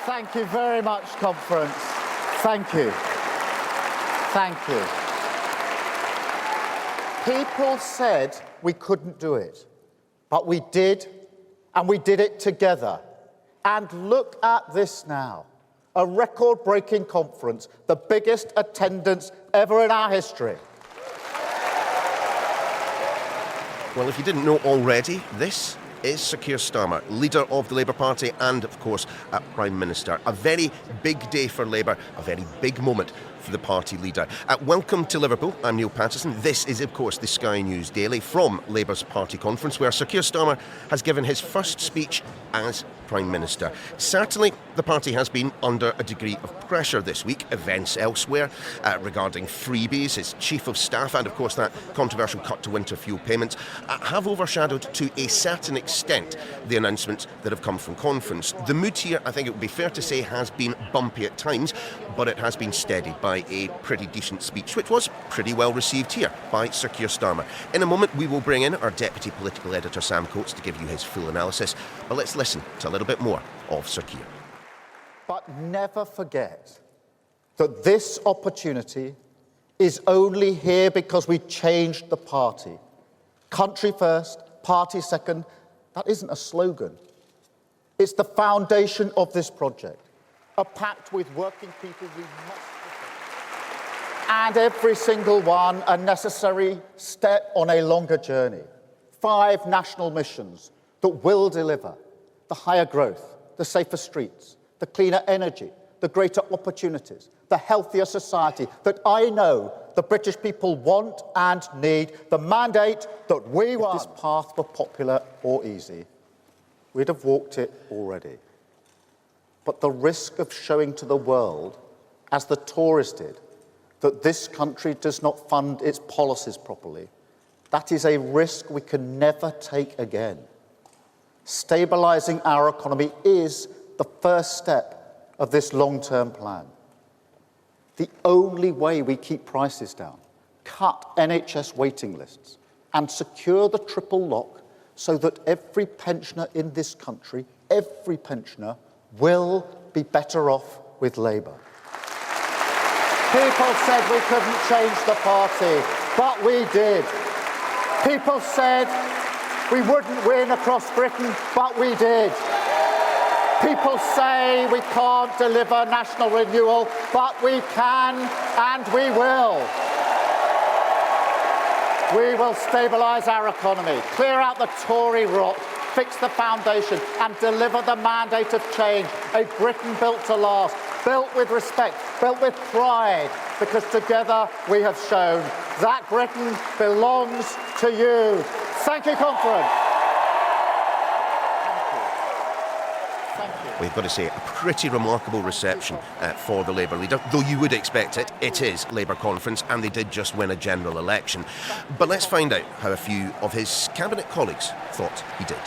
Thank you very much, conference. Thank you. Thank you. People said we couldn't do it, but we did, and we did it together. And look at this now. A record-breaking conference, the biggest attendance ever in our history. Well, if you didn't know already, this is Sir Keir Starmer, leader of the Labour Party and, of course, Prime Minister. A very big day for Labour, a very big moment for the party leader. Welcome to Liverpool. I'm Niall Paterson. This is, of course, the Sky News Daily from Labour's party conference, where Sir Keir Starmer has given his first speech as Prime Minister. Certainly, the party has been under a degree of pressure this week. Events elsewhere regarding freebies, his chief of staff, and, of course, that controversial cut to winter fuel payments have overshadowed, to a certain extent, the announcements that have come from conference. The mood here, I think it would be fair to say, has been bumpy at times, but it has been steadied by a pretty decent speech, which was pretty well received here by Sir Keir Starmer. In a moment, we will bring in our Deputy Political Editor, Sam Coates, to give you his full analysis. But let's listen to a little bit more of Sir Keir. But never forget that this opportunity is only here because we changed the party. Country first, party second. That isn't a slogan. It's the foundation of this project. A pact with working people we must defend. And every single one a necessary step on a longer journey. 5 national missions that will deliver the higher growth, the safer streets, the cleaner energy, the greater opportunities, the healthier society that I know the British people want and need, the mandate that we want. If this path were popular or easy, we'd have walked it already. But the risk of showing to the world, as the Tories did, that this country does not fund its policies properly, that is a risk we can never take again. Stabilising our economy is the first step of this long-term plan. The only way we keep prices down, cut NHS waiting lists, and secure the triple lock so that every pensioner in this country, every pensioner, will be better off with Labour. People said we couldn't change the party, but we did. People said we wouldn't win across Britain, but we did. People say we can't deliver national renewal, but we can and we will. We will stabilise our economy, clear out the Tory rot, fix the foundation and deliver the mandate of change. A Britain built to last, built with respect, built with pride, because together we have shown that Britain belongs to you. Thank you, conference. We've got to say, a pretty remarkable reception for the Labour leader, though you would expect it. It is Labour conference, and they did just win a general election. But let's find out how a few of his cabinet colleagues thought he did.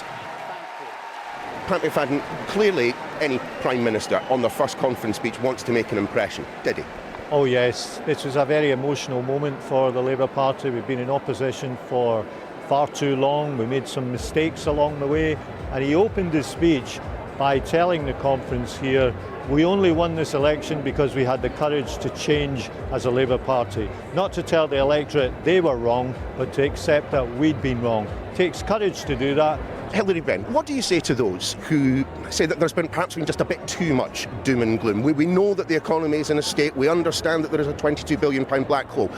Pat McFadden, clearly any Prime Minister on their first conference speech wants to make an impression, did he? Oh yes, this was a very emotional moment for the Labour Party. We've been in opposition for far too long. We made some mistakes along the way, and he opened his speech by telling the conference here, we only won this election because we had the courage to change as a Labour Party. Not to tell the electorate they were wrong, but to accept that we'd been wrong. It takes courage to do that. Hilary Benn, what do you say to those who say that there's perhaps been just a bit too much doom and gloom? We know that the economy is in a state, we understand that there is a £22 billion black hole.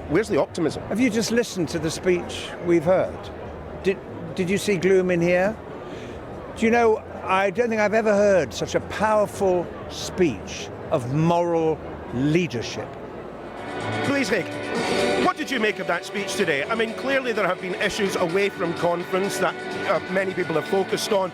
Where's the optimism? Have you just listened to the speech we've heard? Did you see gloom in here? Do you know, I don't think I've ever heard such a powerful speech of moral leadership. Louise Haig, what did you make of that speech today? I mean, clearly there have been issues away from conference that many people have focused on.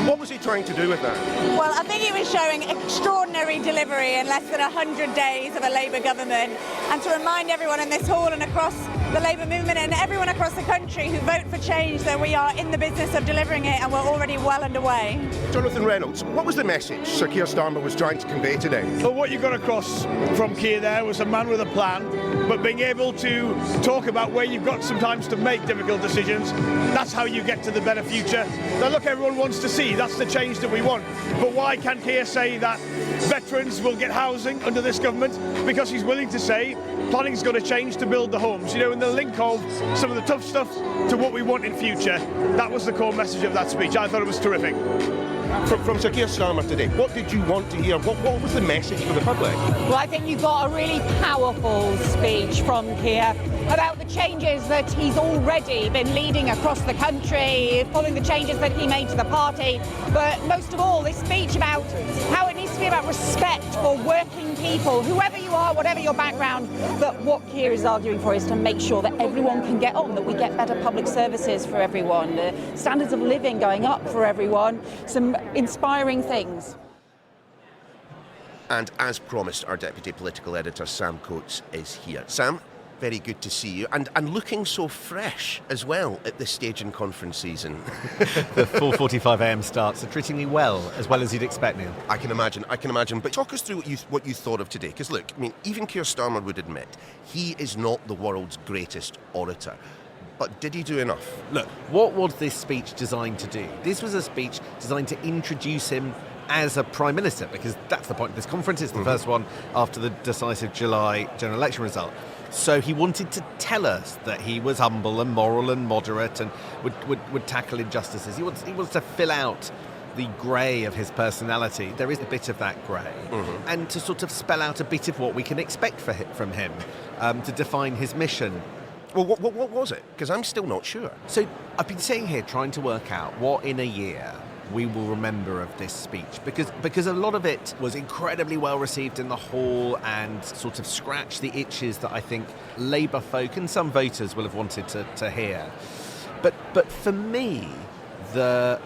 What was he trying to do with that? Well, I think he was showing extraordinary delivery in less than 100 days of a Labour government, and to remind everyone in this hall and across the Labour movement and everyone across the country who vote for change that we are in the business of delivering it, and we're already well underway. Jonathan Reynolds, what was the message Sir Keir Starmer was trying to convey today? Well, what you got across from Keir there was a man with a plan, but being able to talk about where you've got sometimes to make difficult decisions, that's how you get to the better future. Now look, everyone wants to see, that's the change that we want. But why can Keir say that veterans will get housing under this government? Because he's willing to say planning's got to change to build the homes. You know, in the link of some of the tough stuff to what we want in future, that was the core message of that speech. I thought it was terrific. From Sir Keir Starmer today, what did you want to hear? What was the message for the public? Well, I think you got a really powerful speech from Keir about the changes that he's already been leading across the country, following the changes that he made to the party. But most of all, this speech about how it needs to be about respect for working people, whoever you are, whatever your background. But what Keir is arguing for is to make sure that everyone can get on, that we get better public services for everyone, the standards of living going up for everyone, some inspiring things. And as promised, our Deputy Political Editor, Sam Coates, is here. Sam, very good to see you, and looking so fresh as well at this stage in conference season. The 4:45am starts are treating me well as you'd expect, Neil. I can imagine. But talk us through what you thought of today. Because look, I mean, even Keir Starmer would admit he is not the world's greatest orator. But did he do enough? Look, what was this speech designed to do? This was a speech designed to introduce him as a Prime Minister, because that's the point of this conference. It's the first one after the decisive July general election result. So he wanted to tell us that he was humble and moral and moderate and would tackle injustices. He wants to fill out the grey of his personality. There is a bit of that grey. And to sort of spell out a bit of what we can expect from him, to define his mission. Well, what was it? Because I'm still not sure. So I've been sitting here trying to work out what in a year we will remember of this speech, because a lot of it was incredibly well received in the hall and sort of scratched the itches that I think Labour folk and some voters will have wanted to hear. But for me, the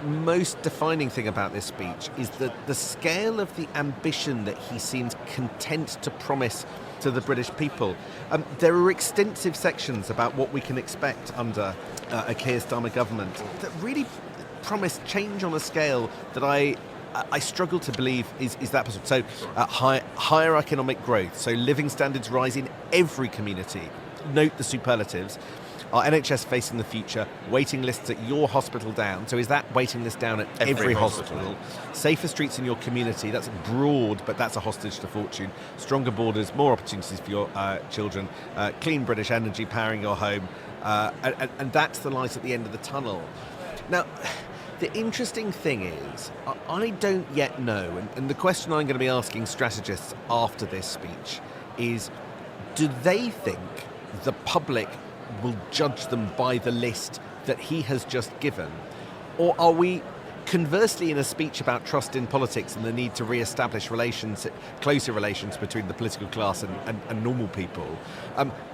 most defining thing about this speech is the scale of the ambition that he seems content to promise to the British people. There are extensive sections about what we can expect under a Keir Starmer government that really promise change on a scale that I struggle to believe is that possible. So higher economic growth, so living standards rise in every community. Note the superlatives. Our NHS facing the future, waiting lists at your hospital down. So is that waiting list down at every hospital? Safer streets in your community, that's broad, but that's a hostage to fortune. Stronger borders, more opportunities for your children. Clean British energy powering your home. And that's the light at the end of the tunnel. Now, the interesting thing is, I don't yet know, and the question I'm going to be asking strategists after this speech is, do they think the public will judge them by the list that he has just given? Or are we, conversely, in a speech about trust in politics and the need to re-establish closer relations between the political class and normal people,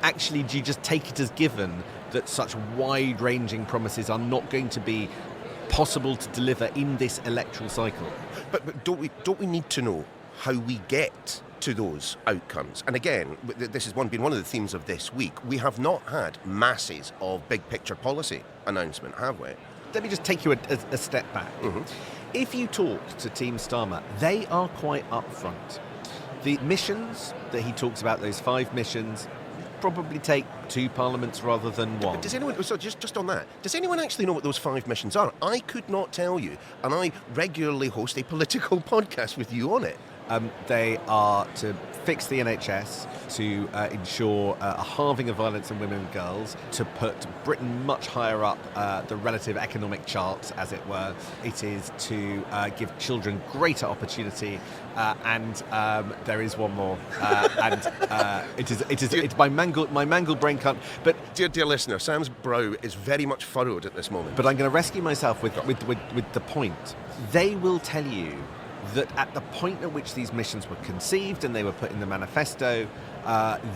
actually do you just take it as given that such wide-ranging promises are not going to be possible to deliver in this electoral cycle? But don't we need to know how we get to those outcomes? And again, this has been one of the themes of this week. We have not had masses of big picture policy announcement, have we? Let me just take you a step back. If you talk to Team Starmer, they are quite upfront. The missions that he talks about, those 5 missions, probably take 2 parliaments rather than 1. But does anyone, so just on that, does anyone actually know what those 5 missions are? I could not tell you, and I regularly host a political podcast with you on it. They are to fix the NHS, to ensure a halving of violence on women and girls, to put Britain much higher up the relative economic charts, as it were. It is to give children greater opportunity, and there is one more. It's my mangled brain can't. But dear listener, Sam's brow is very much furrowed at this moment. But I'm going to rescue myself with the point. They will tell you that at the point at which these missions were conceived and they were put in the manifesto,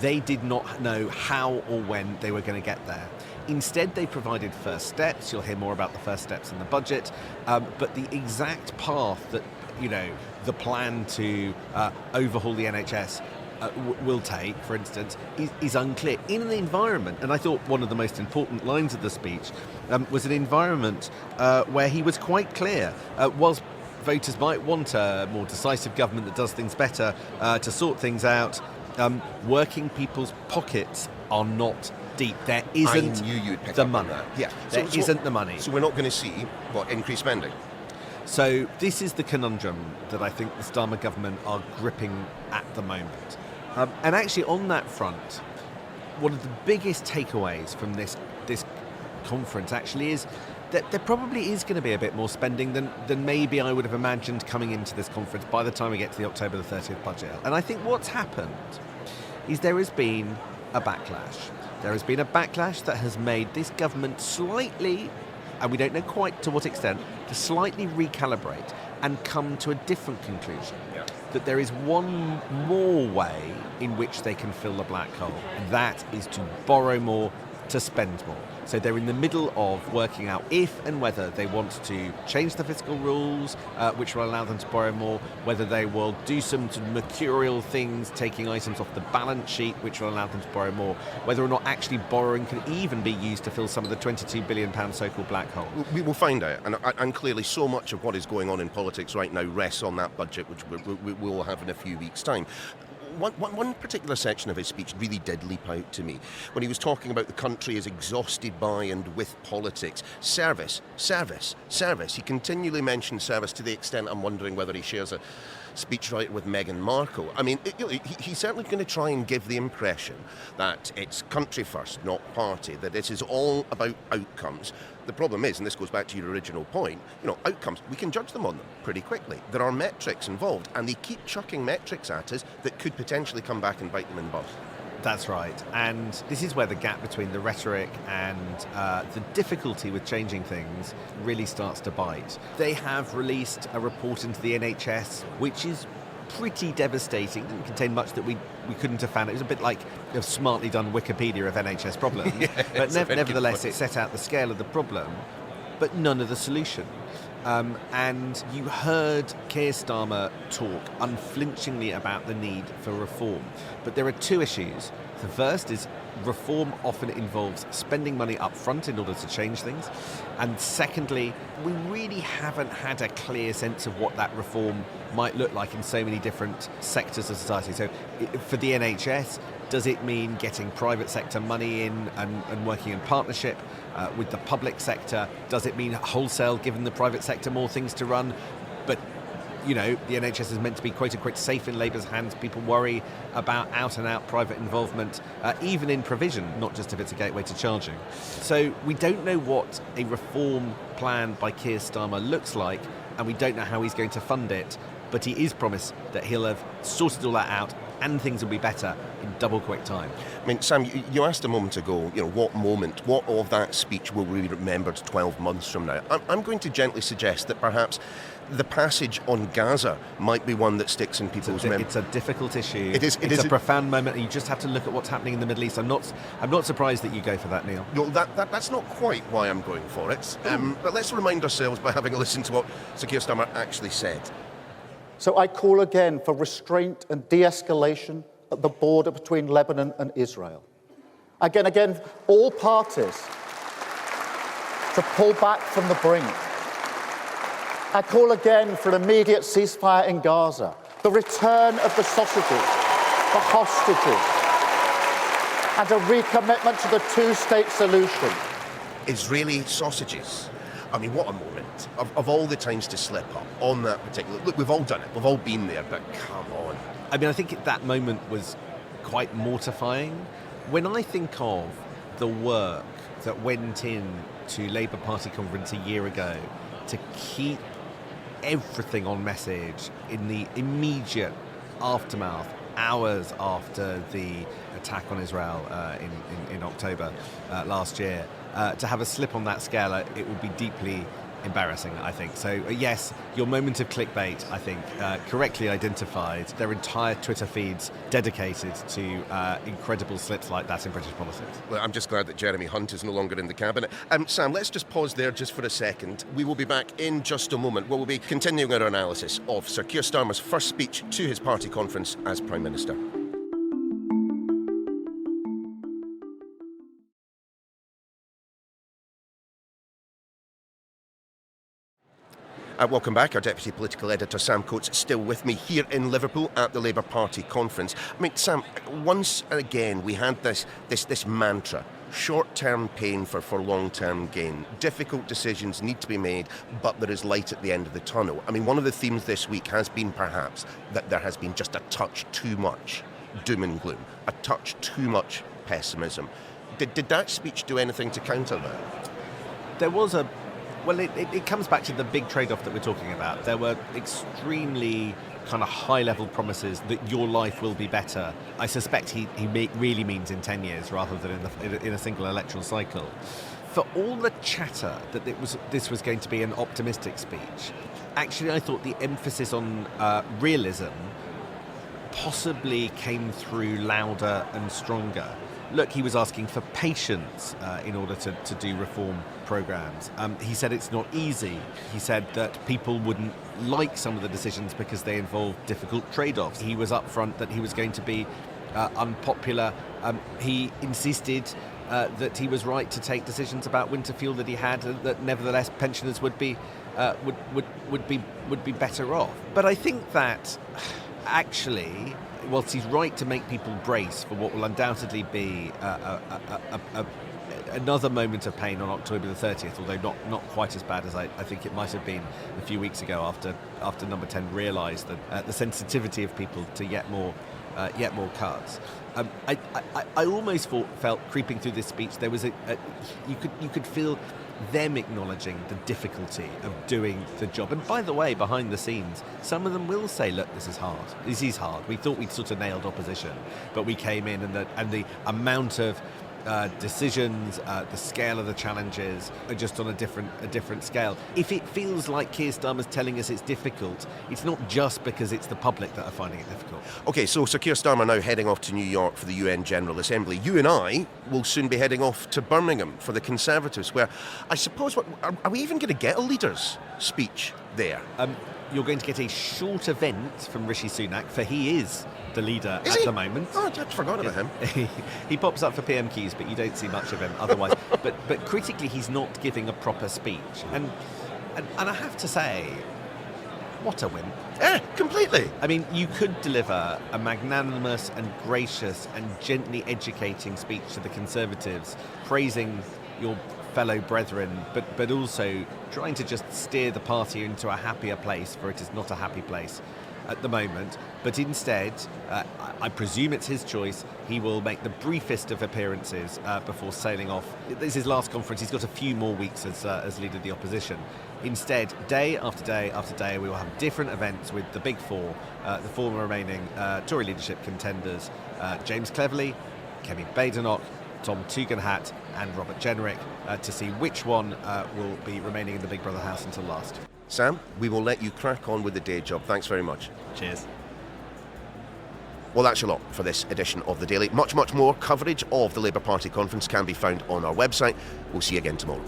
they did not know how or when they were going to get there. Instead, they provided first steps. You'll hear more about the first steps in the budget. But the exact path that, the plan to overhaul the NHS will take, for instance, is unclear. In an environment, and I thought one of the most important lines of the speech was an environment where he was quite clear, whilst voters might want a more decisive government that does things better, to sort things out, working people's pockets are not deep. There isn't I knew you'd pick the up on money. that. Yeah. There isn't the money. So we're not going to see, increased spending? So this is the conundrum that I think the Starmer government are gripping at the moment. And actually on that front, one of the biggest takeaways from this conference actually is that there probably is going to be a bit more spending than maybe I would have imagined coming into this conference by the time we get to the October the 30th budget. And I think what's happened is there has been a backlash. There has been a backlash that has made this government slightly, and we don't know quite to what extent, to slightly recalibrate and come to a different conclusion. Yeah. That there is one more way in which they can fill the black hole, and that is to borrow more, to spend more. So they're in the middle of working out if and whether they want to change the fiscal rules, which will allow them to borrow more, whether they will do some sort of mercurial things, taking items off the balance sheet, which will allow them to borrow more, whether or not actually borrowing can even be used to fill some of the £22 billion so-called black hole. We will find out, and clearly so much of what is going on in politics right now rests on that budget, which we will have in a few weeks' time. One particular section of his speech really did leap out to me when he was talking about the country is exhausted by and with politics. Service. He continually mentions service to the extent I'm wondering whether he shares a speechwriter with Meghan Markle. I mean, he's certainly going to try and give the impression that it's country first, not party, that this is all about outcomes. The problem is, and this goes back to your original point, outcomes, we can judge them on them pretty quickly. There are metrics involved, and they keep chucking metrics at us that could potentially come back and bite them in the butt. That's right. And this is where the gap between the rhetoric and the difficulty with changing things really starts to bite. They have released a report into the NHS, which is pretty devastating. It didn't contain much that we couldn't have found. It was a bit like a smartly done Wikipedia of NHS problems. Yeah, but nevertheless, it set out the scale of the problem, but none of the solution. And you heard Keir Starmer talk unflinchingly about the need for reform. But there are two issues. The first is reform often involves spending money up front in order to change things. And secondly, we really haven't had a clear sense of what that reform might look like in so many different sectors of society. So for the NHS, does it mean getting private sector money in and working in partnership with the public sector? Does it mean wholesale giving the private sector more things to run? But the NHS is meant to be quote-unquote safe in Labour's hands. People worry about out-and-out private involvement, even in provision, not just if it's a gateway to charging. So we don't know what a reform plan by Keir Starmer looks like, and we don't know how he's going to fund it, but he is promised that he'll have sorted all that out and things will be better in double quick time. I mean, Sam, you asked a moment ago, what of that speech will be remembered 12 months from now? I'm going to gently suggest that perhaps the passage on Gaza might be one that sticks in people's memories. It's a difficult issue. It's a profound moment, and you just have to look at what's happening in the Middle East. I'm not surprised that you go for that, Neil. No, that's not quite why I'm going for it. But let's remind ourselves by having a listen to what Sir Keir Starmer actually said. So I call again for restraint and de-escalation at the border between Lebanon and Israel. Again, all parties to pull back from the brink. I call again for an immediate ceasefire in Gaza, the return of the sausages, the hostages, and a recommitment to the two-state solution. Israeli sausages. I mean, what a moment. Of all the times to slip up on that particular... Look, we've all done it. We've all been there, but come on. I mean, I think that moment was quite mortifying. When I think of the work that went in to Labour Party conference a year ago to keep everything on message in the immediate aftermath, hours after the attack on Israel in October last year, to have a slip on that scale, it would be deeply embarrassing, I think. So yes, your moment of clickbait, I think, correctly identified. Their entire Twitter feeds dedicated to incredible slips like that in British politics. Well, I'm just glad that Jeremy Hunt is no longer in the cabinet. Sam, let's just pause there just for a second. We will be back in just a moment where we'll be continuing our analysis of Sir Keir Starmer's first speech to his party conference as Prime Minister. Welcome back. Our Deputy Political Editor Sam Coates still with me here in Liverpool at the Labour Party conference. I mean, Sam, once again we had this mantra: short-term pain for long-term gain. Difficult decisions need to be made, but there is light at the end of the tunnel. I mean, one of the themes this week has been perhaps that there has been just a touch too much doom and gloom, a touch too much pessimism. Did that speech do anything to counter that? There was a... Well, it comes back to the big trade-off that we're talking about. There were extremely kind of high-level promises that your life will be better. I suspect he really means in 10 years rather than in a single electoral cycle. For all the chatter that this was going to be an optimistic speech, actually I thought the emphasis on realism possibly came through louder and stronger. Look, he was asking for patience in order to do reform programmes. He said it's not easy. He said that people wouldn't like some of the decisions because they involve difficult trade-offs. He was upfront that he was going to be unpopular. He insisted that he was right to take decisions about winter fuel that he had, that nevertheless pensioners would be better off. But I think that actually, whilst he's right to make people brace for what will undoubtedly be another moment of pain on October the 30th, although not quite as bad as I think it might have been a few weeks ago after Number 10 realised that the sensitivity of people to yet more cuts. I almost felt creeping through this speech there was you could feel them acknowledging the difficulty of doing the job. And by the way, behind the scenes, some of them will say, look, this is hard. This is hard. We thought we'd sort of nailed opposition, but we came in and the amount of decisions, the scale of the challenges are just on a different scale. If it feels like Keir Starmer's telling us it's difficult, it's not just because it's the public that are finding it difficult. OK, so Sir Keir Starmer now heading off to New York for the UN General Assembly. You and I will soon be heading off to Birmingham for the Conservatives, where I suppose, are we even going to get a leader's speech there? You're going to get a short event from Rishi Sunak, for he is the leader at the moment. Oh, I forgot about him. He pops up for PM Keys, but you don't see much of him otherwise. but critically, he's not giving a proper speech. And I have to say, what a wimp. Yeah, completely. I mean, you could deliver a magnanimous and gracious and gently educating speech to the Conservatives, praising your fellow brethren, but also trying to just steer the party into a happier place, for it is not a happy place at the moment. But instead, I presume it's his choice, he will make the briefest of appearances before sailing off. This is his last conference. He's got a few more weeks as leader of the opposition. Instead, day after day after day, we will have different events with the big four, the former remaining Tory leadership contenders, James Cleverly, Kemi Badenoch, Tom Tugendhat and Robert Jenrick, to see which one will be remaining in the Big Brother house until last. Sam, we will let you crack on with the day job. Thanks very much. Cheers. Well, that's a lot for this edition of The Daily. Much more coverage of the Labour Party conference can be found on our website. We'll see you again tomorrow.